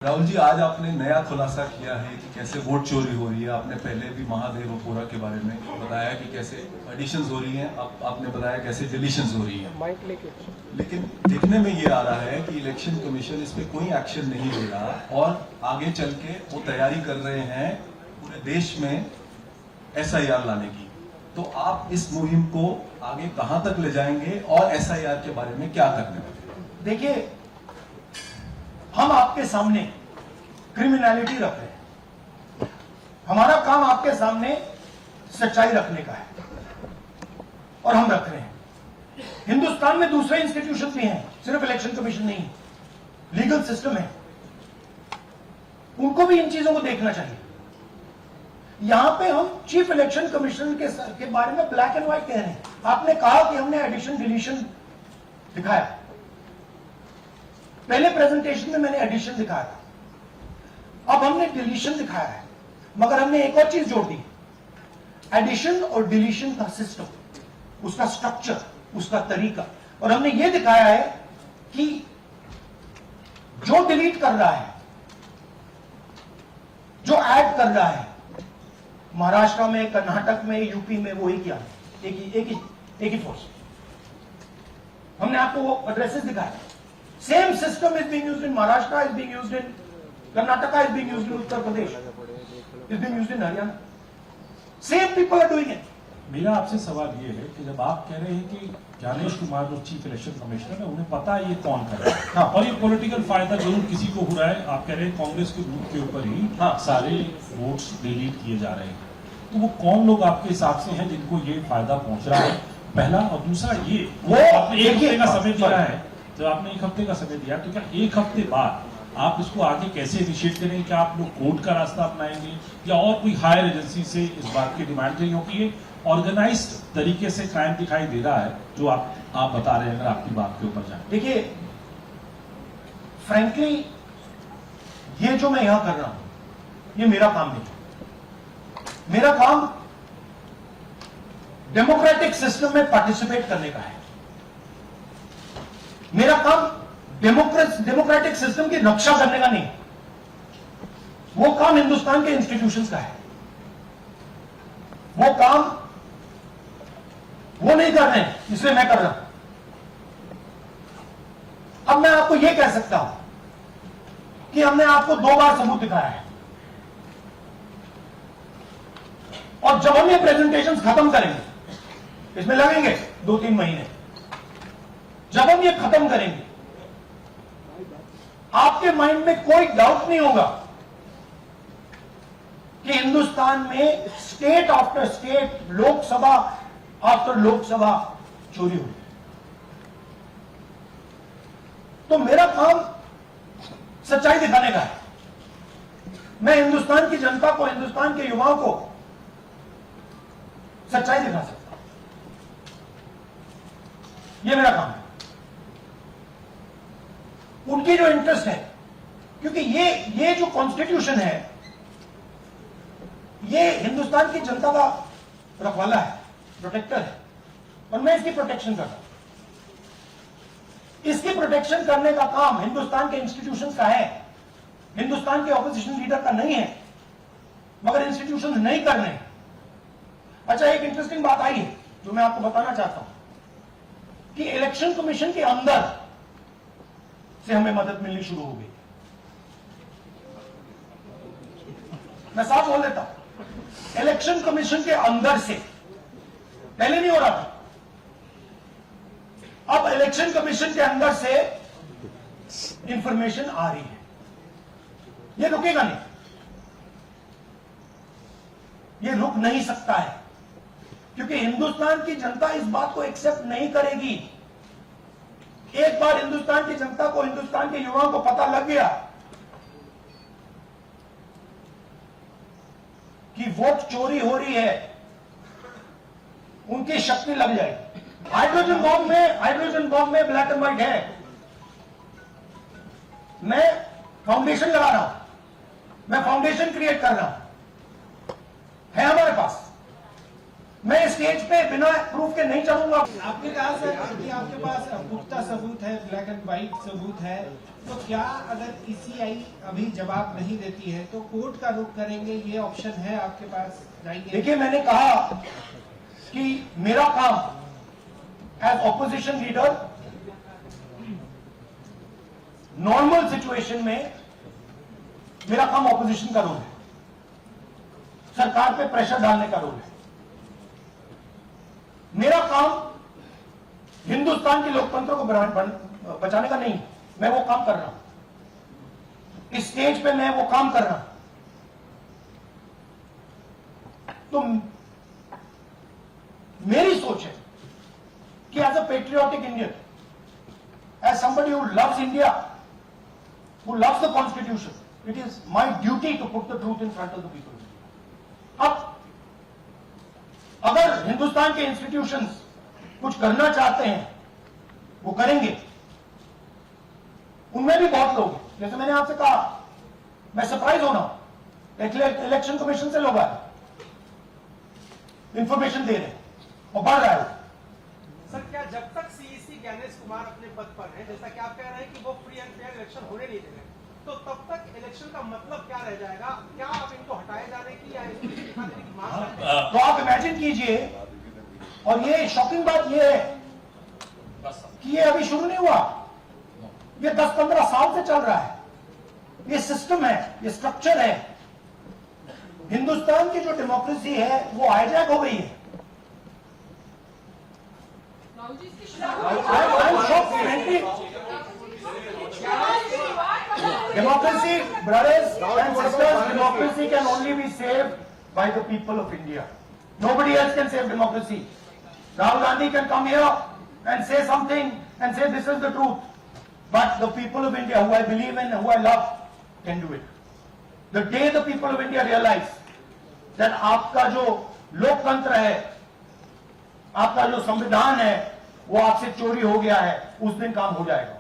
राहुल जी, आज आपने नया खुलासा किया है कि कैसे वोट चोरी हो रही है। आपने पहले भी महादेवपुरा के बारे में बताया कि कैसे एडिशंस हो रही हैं, अब आपने बताया कैसे डिलीशंस हो रही हैं। लेकिन देखने में ये आ रहा है कि इलेक्शन कमीशन इस पे कोई एक्शन नहीं ले रहा और आगे चल के वो तैयारी कर रहे हैं पूरे देश में SIR लाने की। तो आप इस मुहिम को आगे कहां तक ले जाएंगे और SIR के बारे में क्या करने वाले? देखिए, हम आपके सामने क्रिमिनलिटी रख रहे हैं। हमारा काम आपके सामने सच्चाई रखने का है और हम रख रहे हैं। हिंदुस्तान में दूसरे इंस्टीट्यूशन भी हैं, सिर्फ इलेक्शन कमीशन नहीं, लीगल सिस्टम है, उनको भी इन चीजों को देखना चाहिए। यहां पे हम चीफ इलेक्शन कमिश्नर के बारे में ब्लैक एंड व्हाइट कह रहे हैं। आपने कहा कि हमने एडिशन डिलीशन दिखाया, पहले प्रेजेंटेशन में मैंने एडिशन दिखाया था, अब हमने डिलीशन दिखाया है, मगर हमने एक और चीज जोड़ दी। एडिशन और डिलीशन का सिस्टम, उसका स्ट्रक्चर, उसका तरीका, और हमने यह दिखाया है कि जो डिलीट कर रहा है, जो ऐड कर रहा है, महाराष्ट्र में, कर्नाटक में, यूपी में, वो एक ही फोर्स। हमने आपको वो एड्रेसेस दिखाए। Same system is being used in Maharashtra, is being used in Karnataka, is being used in Uttar Pradesh, is being used in Haryana. Same people are doing it. मेरा आपसे सवाल ये है कि जब आप कह रहे हैं कि ज्ञानेश कुमार जो चीफ इलेक्शन कमिश्नर है, उन्हें पता है ये कौन कर रहा है, हाँ, और ये पॉलिटिकल फायदा जरूर किसी को हो रहा है। आप कह रहे हैं कांग्रेस के बूथ के ऊपर ही हाँ, सारे वोट्स डिलीट किए जा रहे हैं, तो वो कौन लोग आपके हिसाब से हैं जिनको ये फायदा पहुंच रहा है? पहला। और दूसरा ये, वो आपने एक हफ्ते का समय दिया है, जब आपने एक हफ्ते का समय दिया, तो क्या एक हफ्ते बाद आप इसको आगे कैसे इनिशिएट करेंगे? क्या आप लोग कोर्ट का रास्ता अपनाएंगे या और कोई हायर एजेंसी से इस बात की डिमांड करेंगे? क्योंकि ये ऑर्गेनाइज्ड तरीके से क्राइम दिखाई दे रहा है जो आप बता रहे हैं। अगर आपकी बात के ऊपर जाए, देखिए, फ्रैंकली ये जो मैं यहां कर रहा हूं, ये मेरा काम नहीं। मेरा काम डेमोक्रेटिक सिस्टम में पार्टिसिपेट करने का है। मेरा काम डेमोक्रेटिक सिस्टम की रक्षा करने का नहीं, वो काम हिंदुस्तान के इंस्टीट्यूशंस का है। वो काम वो नहीं कर रहे हैं, इसलिए मैं कर रहा हूं। अब मैं आपको यह कह सकता हूं कि हमने आपको 2 बार सबूत दिखाया है, और जब हम ये प्रेजेंटेशंस खत्म करेंगे, इसमें लगेंगे 2-3 महीने, जब हम ये खत्म करेंगे, आपके माइंड में कोई डाउट नहीं होगा कि हिंदुस्तान में state after state, Lok Sabha after Lok Sabha चोरी हुई। तो मेरा काम सच्चाई दिखाने का है। मैं हिंदुस्तान की जनता को, हिंदुस्तान के युवाओं को सच्चाई दिखा सकता हूं। यह मेरा काम है। उनकी जो इंटरेस्ट है, क्योंकि ये जो कॉन्स्टिट्यूशन है, ये हिंदुस्तान की जनता का रखवाला है, प्रोटेक्टर है, और मैं इसकी प्रोटेक्शन कर रहा हूं। इसकी प्रोटेक्शन करने का काम हिंदुस्तान के इंस्टीट्यूशंस का है, हिंदुस्तान के ऑपोजिशन लीडर का नहीं है, मगर इंस्टीट्यूशंस नहीं कर रहे हैं। अच्छा, एक इंटरेस्टिंग बात आई है जो मैं आपको बताना चाहता हूं कि इलेक्शन कमीशन के अंदर से हमें मदद मिलनी शुरू हो गई। मैं साफ बोल देता हूं, इलेक्शन कमीशन के अंदर से, पहले नहीं हो रहा था, अब इलेक्शन कमीशन के अंदर से इंफॉर्मेशन आ रही है। ये रुकेगा नहीं, ये रुक नहीं सकता है, क्योंकि हिंदुस्तान की जनता इस बात को एक्सेप्ट नहीं करेगी। एक बार हिंदुस्तान की जनता को, हिंदुस्तान के युवाओं को पता लग गया कि वोट चोरी हो रही है, उनकी शक्ति लग जाएगी। हाइड्रोजन बॉम्ब में ब्लैक एंड व्हाइट है। मैं फाउंडेशन लगा रहा हूं, मैं फाउंडेशन क्रिएट कर रहा हूं, है हमारे पास। मैं स्टेज पे बिना प्रूफ के नहीं चलूंगा। आपने कहा सर कि आपके पास पुख्ता सबूत है, ब्लैक एंड व्हाइट सबूत है, तो क्या अगर ईसीआई अभी जवाब नहीं देती है तो कोर्ट का रुख करेंगे, ये ऑप्शन है आपके पास, जाएंगे? देखिए, मैंने कहा कि मेरा काम as opposition leader normal situation में मेरा काम ऑपोजिशन का रोल है, सरकार पे प्रेशर डालने का रोल है। मेरा काम हिंदुस्तान के लोकतंत्र को बचाने का नहीं, मैं वो काम कर रहा हूं, इस स्टेज पे मैं वो काम कर रहा हूं। तो मेरी सोच है कि as a patriotic Indian, as somebody who loves India, who loves the constitution, it is my duty to put the truth in front of the people. अब अगर हिंदुस्तान के इंस्टीट्यूशंस कुछ करना चाहते हैं, वो करेंगे। उनमें भी बहुत लोग हैं, जैसे मैंने आपसे कहा, मैं सरप्राइज होना हूं, इलेक्शन कमीशन से लोग आए, इंफॉर्मेशन दे रहे हैं और बढ़ रहा है। सर, क्या जब तक सीईसी ज्ञानेश कुमार अपने पद पर है, जैसा कि आप कह रहे हैं कि वो फ्री एंड फेयर इलेक्शन होने नहीं देंगे, तो तब तक इलेक्शन का मतलब क्या रह जाएगा? क्या आप इनको हटाए जाने की या इनको इस्तीफा देने की मांग करते हैं? तो आप इमेजिन कीजिए, और ये शॉकिंग बात ये है कि ये अभी शुरू नहीं हुआ, ये 10-15 साल से चल रहा है। ये सिस्टम है, ये स्ट्रक्चर है। हिंदुस्तान की जो डेमोक्रेसी है वो हाईजैक हो गई है। I'm shocked, frankly. Democracy, brothers and sisters, democracy can only be saved by the people of India. Nobody else can save democracy. Rahul Gandhi can come here and say something and say this is the truth. But the people of India, who I believe in, who I love, can do it. The day the people of India realize that आपका जो लोकतंत्र है, आपका जो संविधान है, वो आपसे चोरी हो गया है, उस दिन काम हो जाएगा।